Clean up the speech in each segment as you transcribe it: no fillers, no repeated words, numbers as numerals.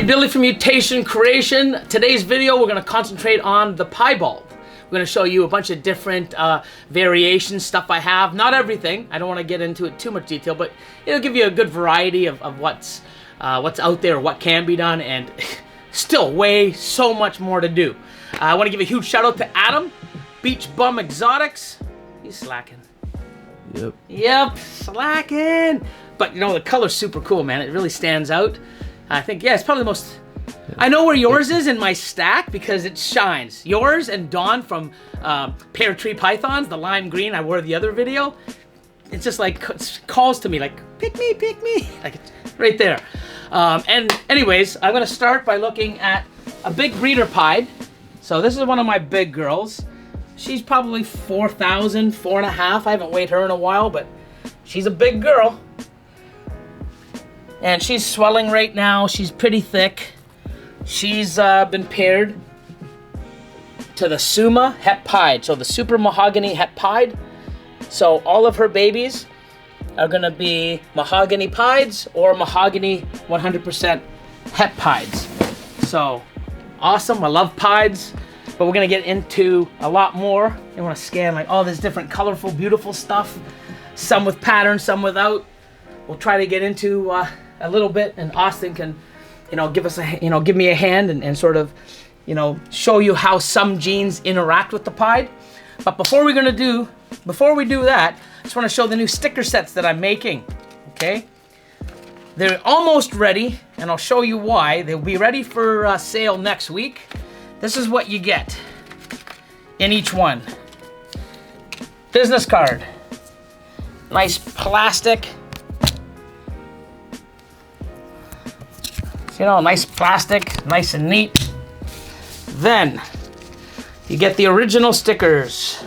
Billy from Mutation Creation. Today's video, we're going to concentrate on the piebald. We're going to show you a bunch of different variations, stuff I have. Not everything. I don't want to get into it too much detail, but it'll give you a good variety of what's out there, what can be done, and still so much more to do. I want to give a huge shout out to Adam, Beach Bum Exotics. He's slacking. Yep, slacking. But you know, the color's super cool, man. It really stands out. I think, yeah, it's probably the most... I know where yours is in my stack because it shines. Yours and Dawn from Pear Tree Pythons, the lime green I wore the other video. It's just like, it calls to me like, pick me, pick me. Like, it's right there. And anyways, I'm going to start by looking at a big breeder pied. So this is one of my big girls. She's probably 4,000, 4.5. I haven't weighed her in a while, but she's a big girl. And she's swelling right now. She's pretty thick. She's been paired to the Suma Het Pied, so the Super Mahogany Het Pied. So all of her babies are gonna be Mahogany Pieds or Mahogany 100% Het Pieds. So awesome, I love Pieds, but we're gonna get into a lot more. You wanna scan like all this different colorful, beautiful stuff. Some with patterns, some without. We'll try to get into a little bit, and Austin can, give us give me a hand and sort of, show you how some genes interact with the pied. But before we do that, I just want to show the new sticker sets that I'm making. Okay, they're almost ready, and I'll show you why. They'll be ready for sale next week. This is what you get in each one. Business card, nice plastic. Nice plastic, nice and neat. Then, you get the original stickers.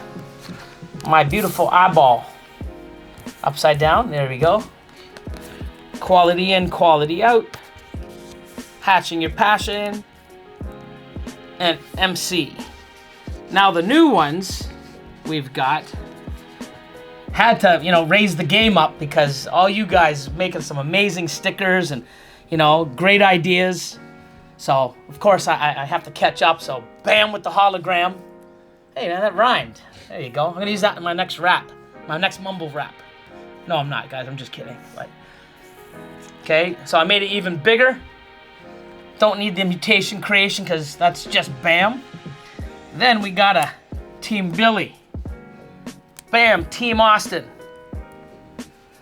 My beautiful eyeball. Upside down, there we go. Quality in, quality out. Hatching your passion. And MC. Now the new ones we've got, had to, raise the game up because all you guys making some amazing stickers and great ideas. So, of course, I have to catch up. So, bam with the hologram. Hey, man, that rhymed. There you go. I'm going to use that in my next rap. My next mumble rap. No, I'm not, guys. I'm just kidding. But, okay, so I made it even bigger. Don't need the mutation creation because that's just bam. Then we got a Team Billy. Bam, Team Austin.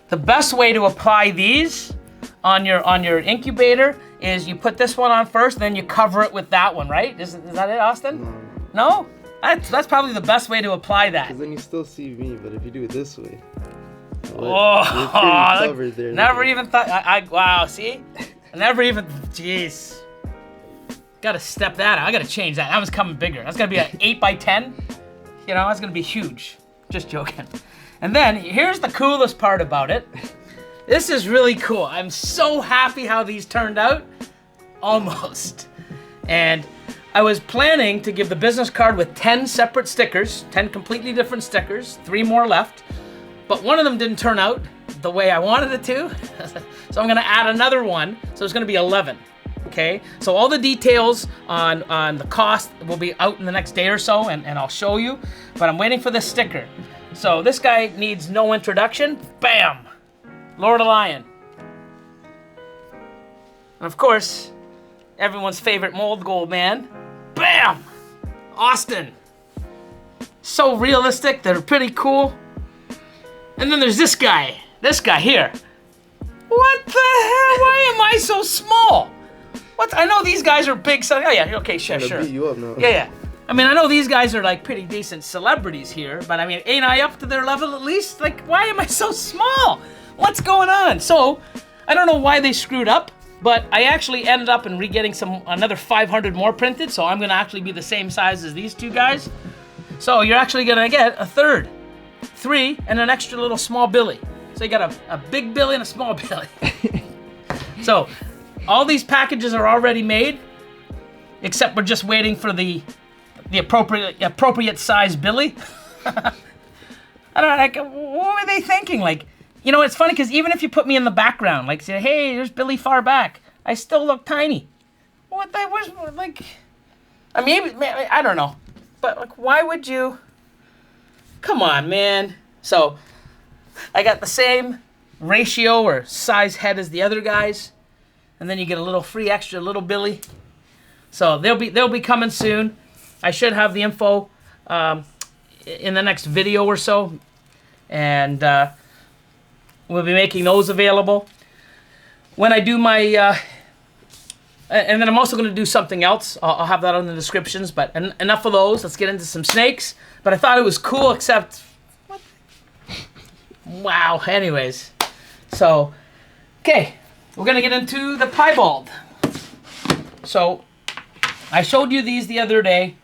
The best way to apply these on your incubator is you put this one on first, then you cover it with that one, right? Is that it, Austin? No? That's probably the best way to apply that. Because then you still see me, but if you do it this way, oh, you're pretty covered there. Never even thought. Wow, see? I never even. Jeez. Gotta step that out. I gotta change that. That was coming bigger. That's gonna be an 8x10. That's gonna be huge. Just joking. And then here's the coolest part about it. This is really cool. I'm so happy how these turned out. Almost. And I was planning to give the business card with 10 separate stickers, 10 completely different stickers, 3 more left. But one of them didn't turn out the way I wanted it to. So I'm gonna add another one. So it's gonna be 11, okay? So all the details on the cost will be out in the next day or so, and I'll show you. But I'm waiting for this sticker. So this guy needs no introduction. Bam! Lord Elion. And of course, everyone's favorite mold gold man. Bam! Austin. So realistic, they're pretty cool. And then there's this guy. This guy here. What the hell? Why am I so small? What? I know these guys are big, so oh yeah, okay, sure. Beat you up now. Yeah. I mean, I know these guys are like pretty decent celebrities here, but I mean, ain't I up to their level at least? Like, why am I so small? What's going on? So, I don't know why they screwed up, but I actually ended up in getting another 500 more printed, so I'm gonna actually be the same size as these two guys. So you're actually gonna get a third, 3, and an extra little small Billy. So you got a big Billy and a small Billy. So, all these packages are already made, except we're just waiting for the appropriate size Billy. I don't know, like, what were they thinking? Like, it's funny because even if you put me in the background, like say, hey, there's Billy far back, I still look tiny. what that was like. I mean, I don't know, but like, why would you? Come on, man. So I got the same ratio or size head as the other guys, and then you get a little free extra little Billy. So they'll be coming soon. I should have the info in the next video or so, and we'll be making those available. When I do my, and then I'm also going to do something else. I'll have that on the descriptions, but enough of those. Let's get into some snakes. But I thought it was cool, except, what? Wow, anyways. So, okay, we're going to get into the piebald. So, I showed you these the other day.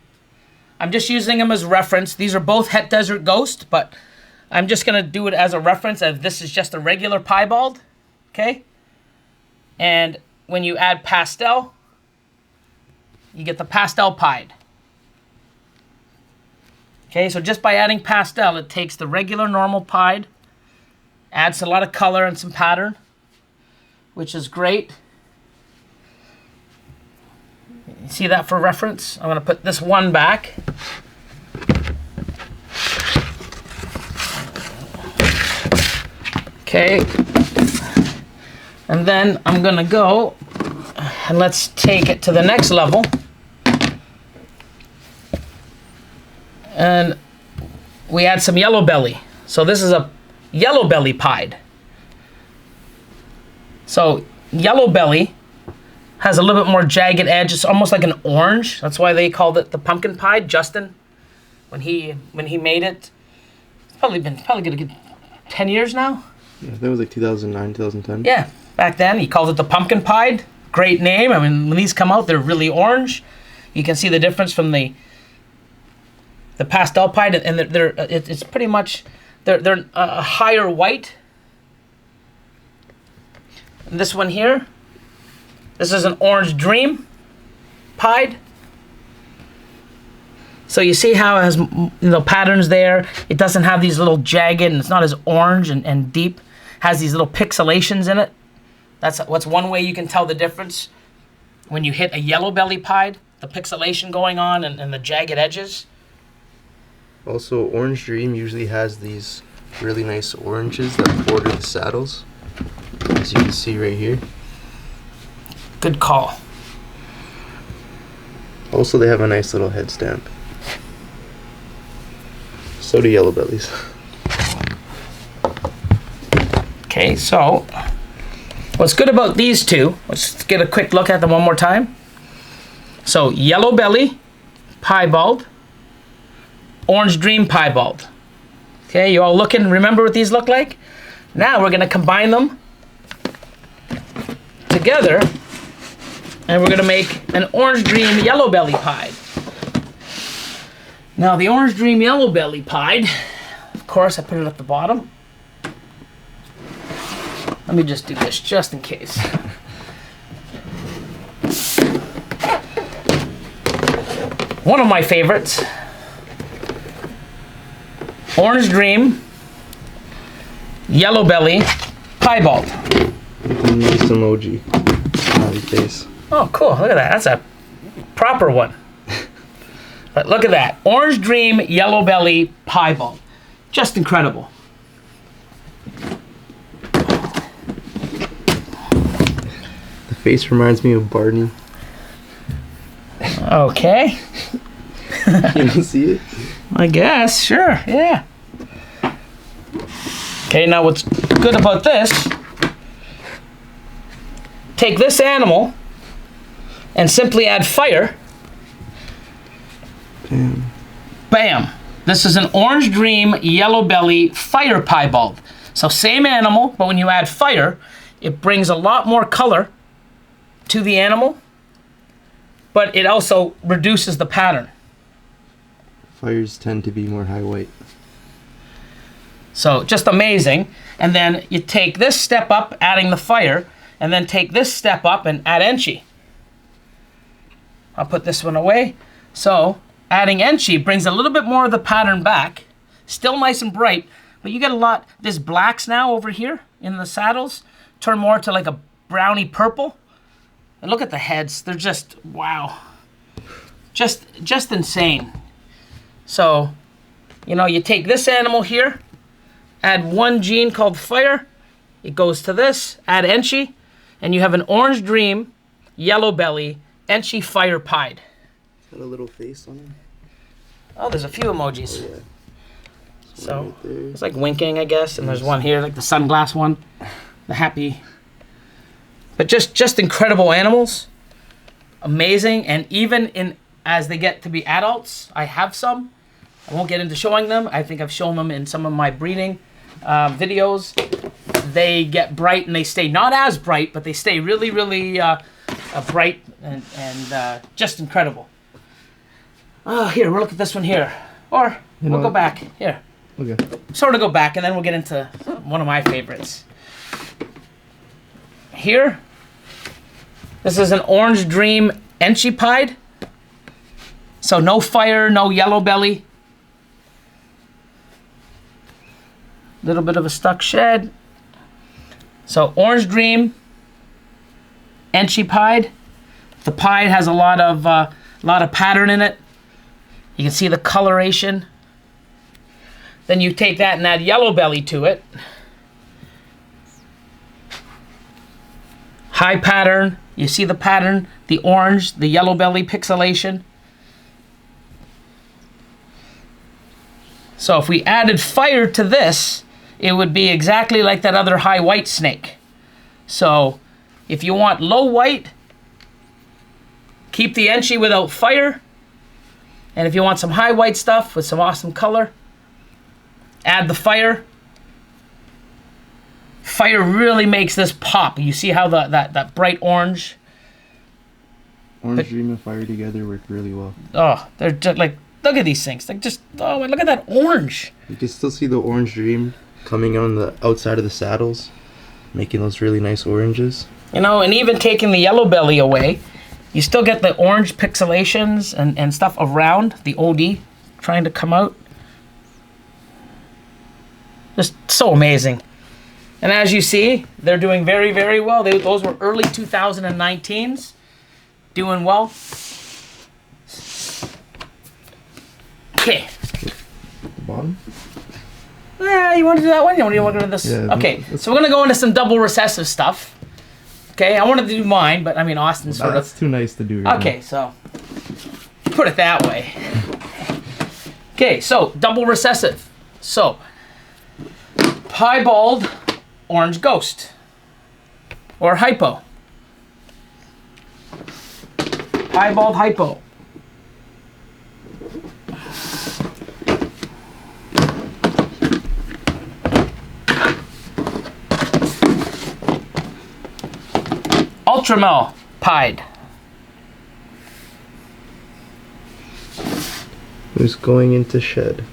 I'm just using them as reference. These are both Het Desert Ghost, but I'm just going to do it as a reference, as this is just a regular piebald, okay? And when you add pastel, you get the pastel pied. Okay, so just by adding pastel, it takes the regular normal pied, adds a lot of color and some pattern, which is great. You see that for reference? I'm going to put this one back. Okay. And then I'm going to go and let's take it to the next level. And we add some yellow belly. So this is a yellow belly pied. So yellow belly has a little bit more jagged edge. It's almost like an orange. That's why they called it the pumpkin pie. Justin, when he made it, it's probably gonna get 10 years now. Yeah, that was like 2009, 2010. Yeah, back then he called it the pumpkin pie. Great name. I mean, when these come out, they're really orange. You can see the difference from the pastel pie, and it's pretty much they're a higher white. And this one here, this is an orange dream pied. So you see how it has patterns there. It doesn't have these little jagged, and it's not as orange and deep. Has these little pixelations in it. That's one way you can tell the difference when you hit a yellow belly pied, the pixelation going on and the jagged edges. Also, Orange Dream usually has these really nice oranges that border the saddles, as you can see right here. Good call. Also, they have a nice little head stamp. So do yellow bellies. Okay, so what's good about these two, let's get a quick look at them one more time. So yellow belly, piebald, orange dream piebald. Okay, you all looking, remember what these look like? Now we're gonna combine them together and we're gonna make an orange dream yellow belly pied. Now the orange dream yellow belly pied, of course I put it at the bottom. Let me just do this just in case. One of my favorites, orange dream yellow belly piebald. Nice emoji on his face. Oh, cool. Look at that. That's a proper one. But look at that. Orange dream yellow belly piebald. Just incredible. The face reminds me of Barney. Okay. You don't see it? I guess. Sure. Yeah. Okay, now what's good about this, take this animal and simply add fire. Bam. Bam. This is an orange dream yellow belly fire piebald. So same animal, but when you add fire, it brings a lot more color to the animal, but it also reduces the pattern. Fires tend to be more high white. So just amazing. And then you take this step up, adding the fire, and then take this step up and add enchi. I'll put this one away. So adding enchi brings a little bit more of the pattern back. Still nice and bright, but you get a lot. This blacks now over here in the saddles turn more to like a browny purple. And look at the heads. They're just, wow. Just insane. So, you know, you take this animal here, add one gene called fire, it goes to this, add Enchi, and you have an orange dream, yellow belly, Enchi fire pied. Got a little face on him. Oh, there's a few emojis. Oh, yeah. So, right there. it's like winking, I guess, and there's one here, like the sunglass one, the happy. But just incredible animals, amazing, and even as they get to be adults, I have some. I won't get into showing them. I think I've shown them in some of my breeding videos. They get bright and they stay not as bright, but they stay really, really bright and just incredible. Oh, here, we'll look at this one here. Or we'll go back. Here. Okay. Sort of go back, and then we'll get into one of my favorites. Here, this is an orange dream Enchi pied. So no fire, no yellow belly. Little bit of a stuck shed. So orange dream, Enchi pied. The pied has a lot of pattern in it. You can see the coloration. Then you take that and add yellow belly to it. High pattern. You see the pattern, the orange, the yellow belly pixelation. So if we added fire to this, it would be exactly like that other high white snake. So if you want low white, keep the Enchi without fire. And if you want some high white stuff with some awesome color, add the fire. Fire really makes this pop. You see how that bright orange. Orange dream and fire together work really well. Oh, they're just like, look at these things. Like just, oh, look at that orange. You can still see the orange dream coming on the outside of the saddles, making those really nice oranges. You know, and even taking the yellow belly away, you still get the orange pixelations and stuff around the OD trying to come out. Just so amazing. And as you see, they're doing very, very well. Those were early 2019s. Doing well. Okay. Bottom? Yeah, you want to do that one? You want to go into this? Yeah, okay, so we're going to go into some double recessive stuff. Okay, I wanted to do mine, but I mean, Austin's sort of... That's too nice to do right Okay, so put it that way. Okay, so double recessive. So, piebald orange ghost. Or hypo. Piebald hypo. Ultramel pied. Who's going into shed?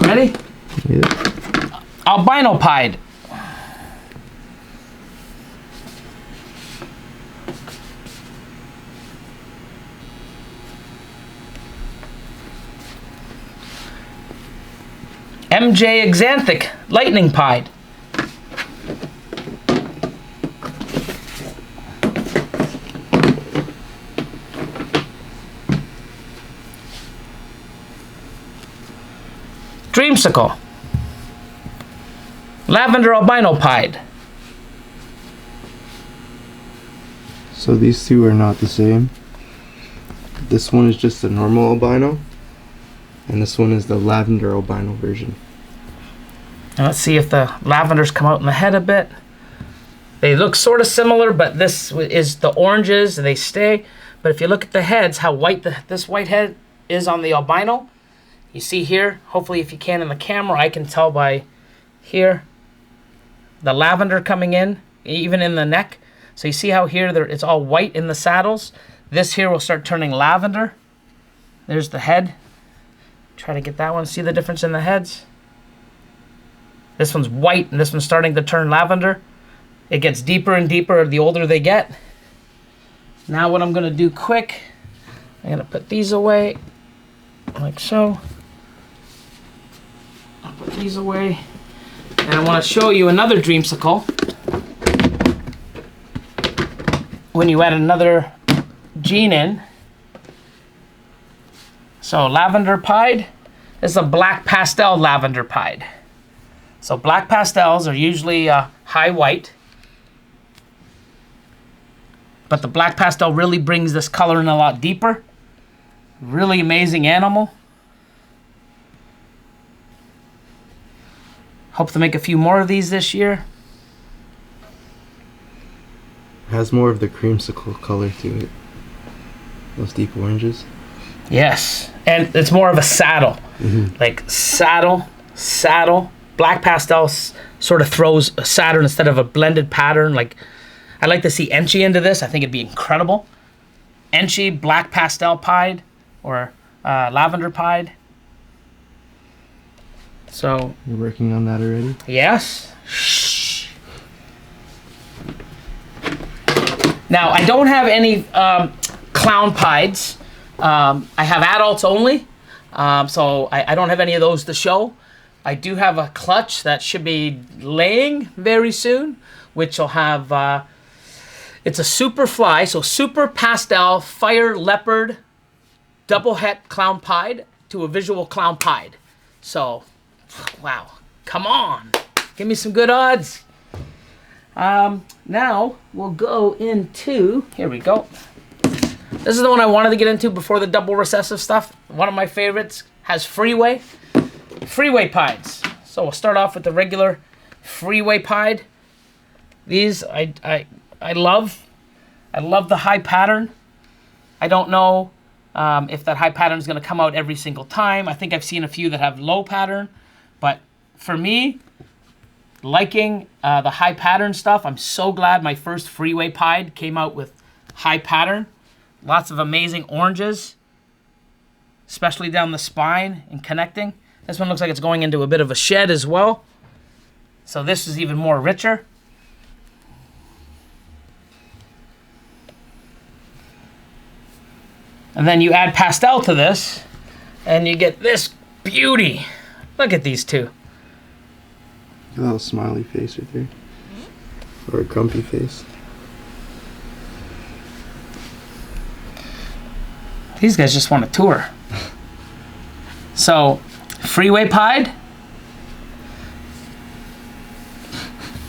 Ready? Yeah. Albino pied. MJ Exanthic lightning pied. Dreamsicle. Lavender albino pied. So these two are not the same. This one is just a normal albino, and this one is the lavender albino version. Now let's see if the lavenders come out in the head a bit. They look sort of similar, but this is the oranges, they stay. But if you look at the heads, how white this white head is on the albino, you see here, hopefully if you can in the camera, I can tell by here, the lavender coming in, even in the neck. So you see how here it's all white in the saddles. This here will start turning lavender. There's the head. Try to get that one. See the difference in the heads? This one's white and this one's starting to turn lavender. It gets deeper and deeper the older they get. Now what I'm gonna do quick, I'm gonna put these away like so. Put these away. And I want to show you another dreamsicle. When you add another gene in. So lavender pied. This is a black pastel lavender pied. So black pastels are usually high white. But the black pastel really brings this color in a lot deeper. Really amazing animal. Hope to make a few more of these this year. Has more of the creamsicle color to it. Those deep oranges. Yes, and it's more of a saddle. Like saddle. Black pastel sort of throws a saddle instead of a blended pattern. Like, I'd like to see Enchi into this. I think it'd be incredible. Enchi, black pastel pied, or lavender pied. So. You're working on that already? Yes. Shh. Now, I don't have any clown pieds. I have adults only. So I don't have any of those to show. I do have a clutch that should be laying very soon, which will have, it's a super fly, so super pastel fire leopard double het clown pied to a visual clown pied. So, wow, come on, give me some good odds. Now we'll go into, here we go. This is the one I wanted to get into before the double recessive stuff. One of my favorites has Freeway. Freeway pieds. So we'll start off with the regular Freeway pied. These I love. I love the high pattern. I don't know if that high pattern is going to come out every single time. I think I've seen a few that have low pattern. But for me, liking the high pattern stuff, I'm so glad my first Freeway pied came out with high pattern. Lots of amazing oranges, especially down the spine and connecting. This one looks like it's going into a bit of a shed as well. So this is even more richer. And then you add pastel to this, and you get this beauty. Look at these two. A little smiley face right there. Or a grumpy face. These guys just want a tour. So, Freeway pied.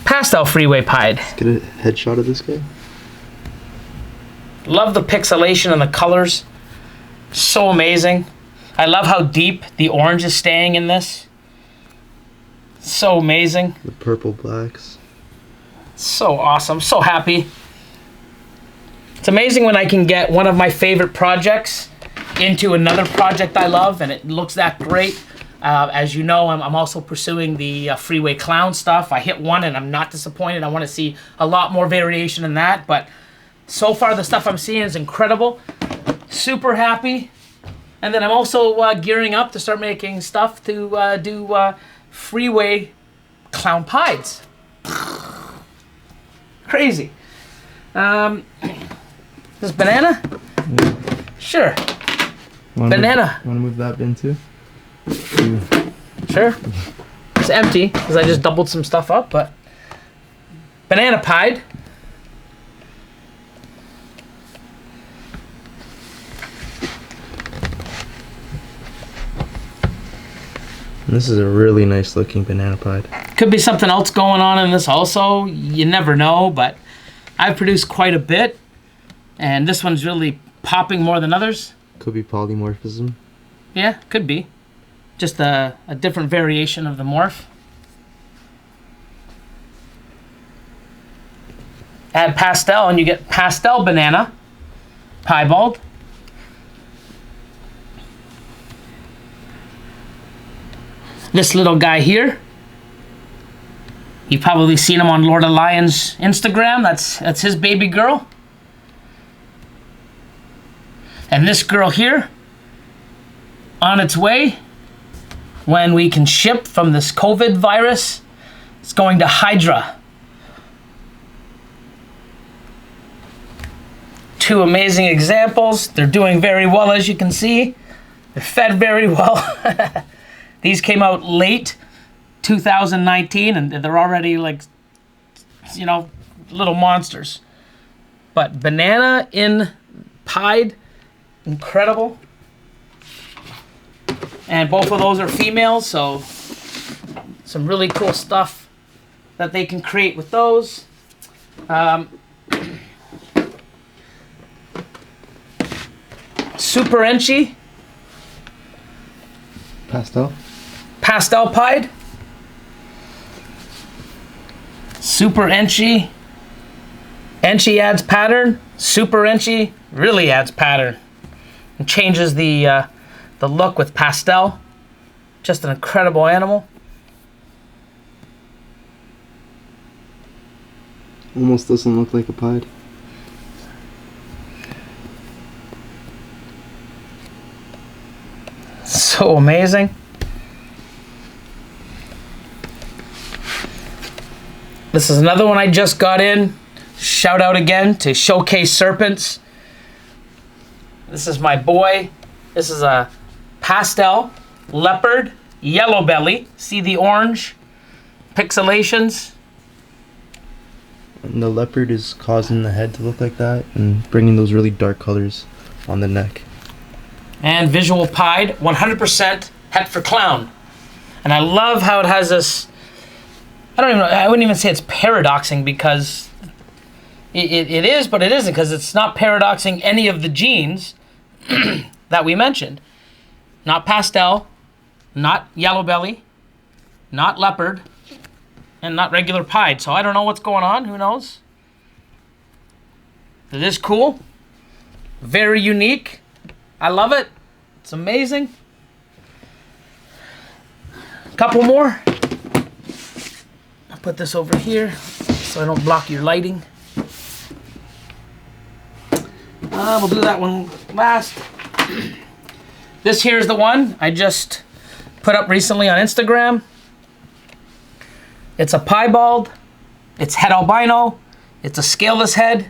Pastel Freeway pied. Let's get a headshot of this guy. Love the pixelation and the colors. So amazing. I love how deep the orange is staying in this. So amazing. The purple blacks. So awesome. So happy. It's amazing when I can get one of my favorite projects into another project I love, and it looks that great. As you know, I'm also pursuing the Freeway Clown stuff. I hit one and I'm not disappointed. I want to see a lot more variation in that, but so far the stuff I'm seeing is incredible. Super happy. And then I'm also gearing up to start making stuff to do Freeway Clown pieds. Crazy. This banana? Yeah. Sure. Banana. Want to move that bin too? Sure. It's empty because I just doubled some stuff up, but banana pied. This is a really nice looking banana pied. Could be something else going on in this also. You never know, but I've produced quite a bit, and this one's really popping more than others. Could be polymorphism. Yeah, could be. Just a different variation of the morph. Add pastel and you get pastel banana piebald. This little guy here, you've probably seen him on Lord of Lion's Instagram. That's his baby girl. And this girl here, on its way, when we can ship from this COVID virus, it's going to Hydra. Two amazing examples. They're doing very well, as you can see. They're fed very well. These came out late 2019, and they're already like, you know, little monsters. But banana in pied, incredible. And both of those are females, so some really cool stuff that they can create with those. Super Enchi. Pastel pied. Super Enchi. Enchi adds pattern. Super Enchi really adds pattern. And changes the look with pastel. Just an incredible animal. Almost doesn't look like a pied. So amazing. This is another one I just got in. Shout out again to Showcase Serpents. This is my boy. This is a Pastel Leopard yellow belly. See the orange pixelations? And the leopard is causing the head to look like that and bringing those really dark colors on the neck. And visual pied, 100% het for clown. And I love how it has this, I wouldn't even say it's paradoxing, because it is, but it isn't, because it's not paradoxing any of the genes that we mentioned. Not pastel, not yellow belly, not leopard, and not regular pied. So I don't know what's going on. Who knows? It is cool. Very unique. I love it. It's amazing. Couple more. I'll put this over here so I don't block your lighting. We'll do that one last. This here is the one I just put up recently on Instagram. It's a piebald, it's het albino, it's a scaleless head.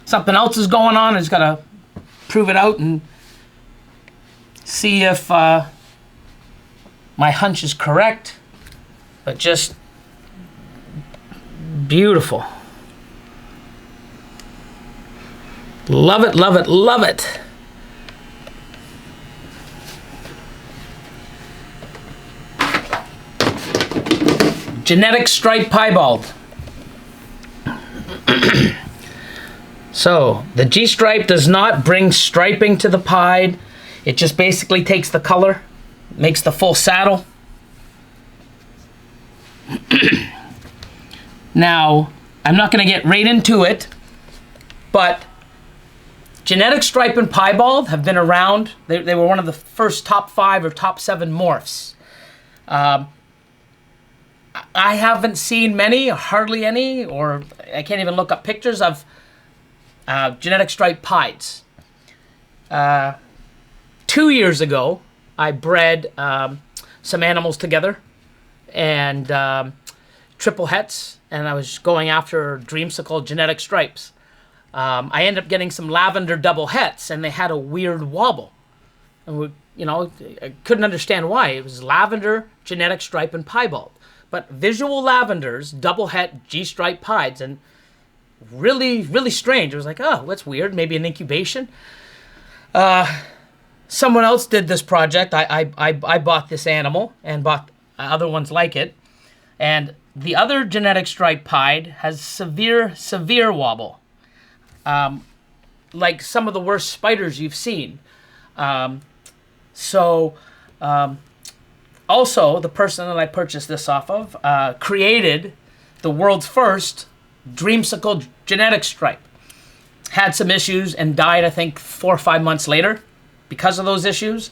Something else is going on. I just gotta prove it out and see if my hunch is correct. But just beautiful. Love it, love it, love it. Genetic stripe piebald. So the G stripe does not bring striping to the pied. It just basically takes the color, makes the full saddle. Now, I'm not going to get right into it, but genetic stripe and piebald have been around. They were one of the first top 5 or top 7 morphs. I haven't seen many, hardly any, or I can't even look up pictures of genetic stripe pieds. 2 years ago, I bred some animals together, and triple hets, and I was going after dreamsicle genetic stripes. I ended up getting some lavender double hets, and they had a weird wobble. And I couldn't understand why. It was lavender, genetic stripe, and piebald. But visual lavenders, double het, G-stripe pieds, and really, really strange. It was like, oh, that's weird. Maybe an incubation. Someone else did this project. I bought this animal and bought other ones like it. And the other genetic stripe pied has severe, severe wobble. Like some of the worst spiders you've seen. Also, the person that I purchased this off of created the world's first dreamsicle genetic stripe. Had some issues and died, I think, 4 or 5 months later because of those issues.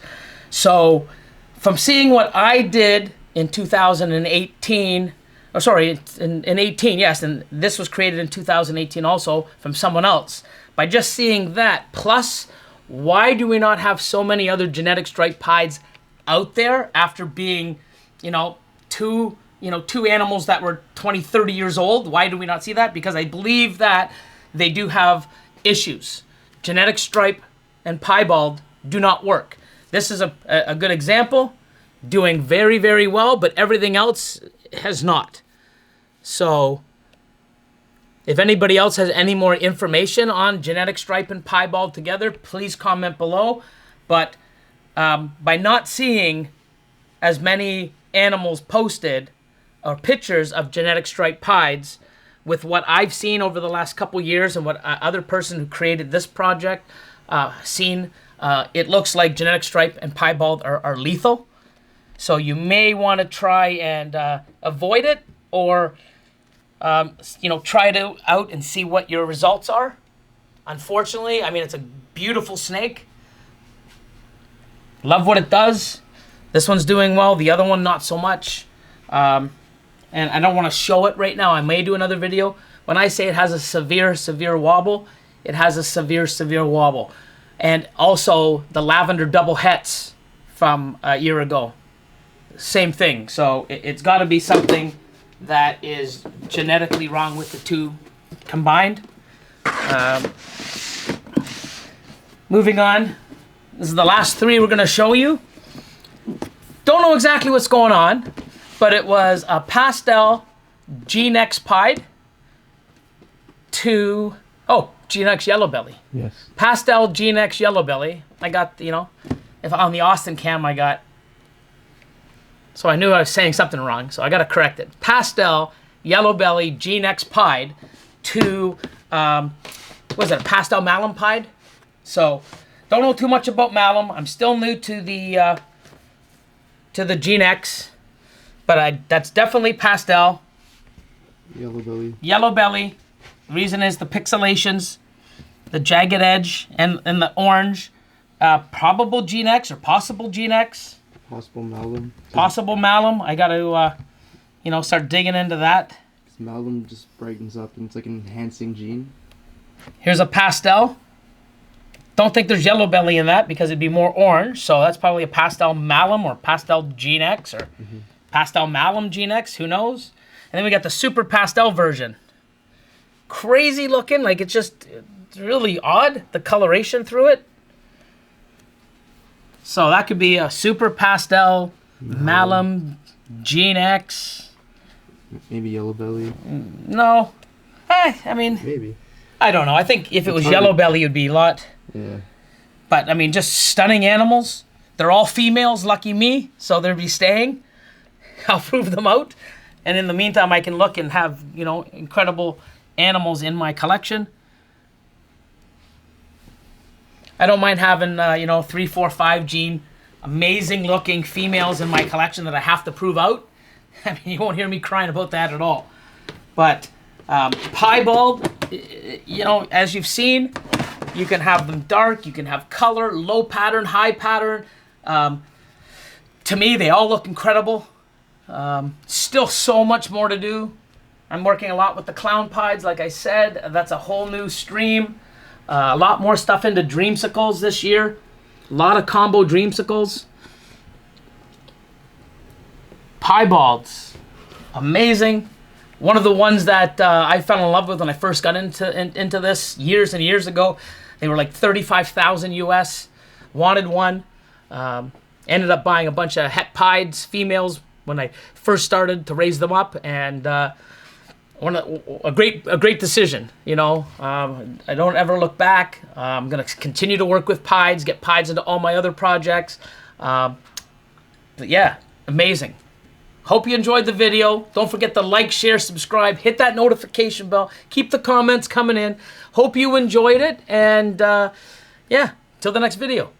So from seeing what I did in 2018, in 18, yes, and this was created in 2018 also from someone else. By just seeing that, plus, why do we not have so many other genetic stripe pieds out there after being, two animals that were 20, 30 years old? Why do we not see that? Because I believe that they do have issues. Genetic stripe and piebald do not work. This is a good example. doing very, very well, but everything else has not. So if anybody else has any more information on genetic stripe and piebald together, please comment below. But by not seeing as many animals posted or pictures of genetic stripe pieds, with what I've seen over the last couple years and what other person who created this project seen, it looks like genetic stripe and piebald are lethal. So you may want to try and avoid it, or try it out and see what your results are. Unfortunately, I mean, it's a beautiful snake. Love what it does. This one's doing well. The other one, not so much. And I don't want to show it right now. I may do another video. When I say it has a severe, severe wobble, it has a severe, severe wobble. And also the lavender double hets from a year ago. Same thing. So it's got to be something that is genetically wrong with the two combined. Moving on. This is the last three we're going to show you. Don't know exactly what's going on, but it was a Pastel G-Nex Pied to... Oh, G-Nex Yellow Belly. Yes. Pastel G-Nex Yellow Belly. I got, if on the Austin cam I got... So I knew I was saying something wrong, so I got to correct it. Pastel Yellow Belly G-Nex Pied to... what is it, a Pastel Malum Pied? So, don't know too much about Malum. I'm still new to the G-Nex, but that's definitely Pastel. Yellow belly. Yellow belly. The reason is the pixelations, the jagged edge, and the orange. Probable G-Nex or possible G-Nex. Possible Malum. Possible Malum. I got to, start digging into that. Malum just brightens up, and it's like an enhancing gene. Here's a Pastel. Don't think there's yellow belly in that because it'd be more orange. So that's probably a Pastel Malum or Pastel G-Nex or Pastel Malum G-Nex. Who knows? And then we got the Super Pastel version. Crazy looking. Like it's really odd. The coloration through it. So that could be a Super Pastel Malum G-Nex. Maybe yellow belly. No. I mean... Maybe. I don't know. I think if it was yellow belly, it would be a lot. Yeah. But, I mean, just stunning animals. They're all females, lucky me, so they'll be staying. I'll prove them out. And in the meantime, I can look and have, incredible animals in my collection. I don't mind having, 3, 4, 5 gene, amazing looking females in my collection that I have to prove out. I mean, you won't hear me crying about that at all. But piebald, as you've seen, you can have them dark, you can have color, low pattern, high pattern. To me, they all look incredible. Still so much more to do. I'm working a lot with the clown pieds, like I said. That's a whole new stream. A lot more stuff into dreamsicles this year. A lot of combo dreamsicles. Piebalds, amazing. One of the ones that I fell in love with when I first got into this years and years ago. They were like 35,000 US. Wanted one. Ended up buying a bunch of het pieds, females, when I first started to raise them up, and a great decision. I don't ever look back. I'm gonna continue to work with pieds, get pieds into all my other projects. But yeah, amazing. Hope you enjoyed the video. Don't forget to like, share, subscribe, hit that notification bell. Keep the comments coming in. Hope you enjoyed it, and yeah, till the next video.